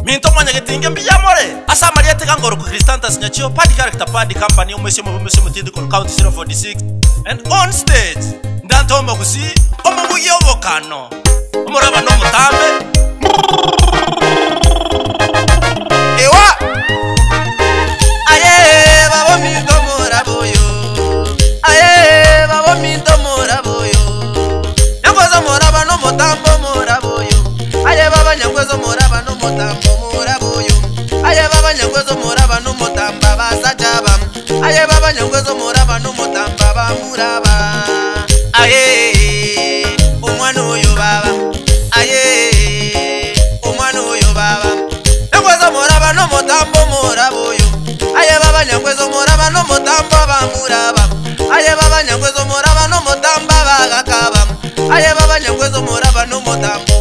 Minto manya getinge mbiyamore asa maria tegangoro ku Cristantas nyachio party character party company umesemo mutindi kon count 046 and on stage ndanto magusi omubuye obokano omuraba no mutambe ewa aye babo minto moraboyo aye babo minto moraboyo nyangwaza moraba no mutambo moraboyo aye baba nyangwaza moraba no mutambo moraboyo aye baba nyangwaza moraba no mutamba basajaba aye baba nyangwaza moraba no mutamba bamuraba aye umwana uyo baba aye umwana uyo baba nyangwaza moraba no mutambo moraboyo aye baba nyangwaza moraba no mutamba bamuraba aye baba nyangwaza moraba no mutamba bagakaba aye baba nyangwaza moraba no mutambo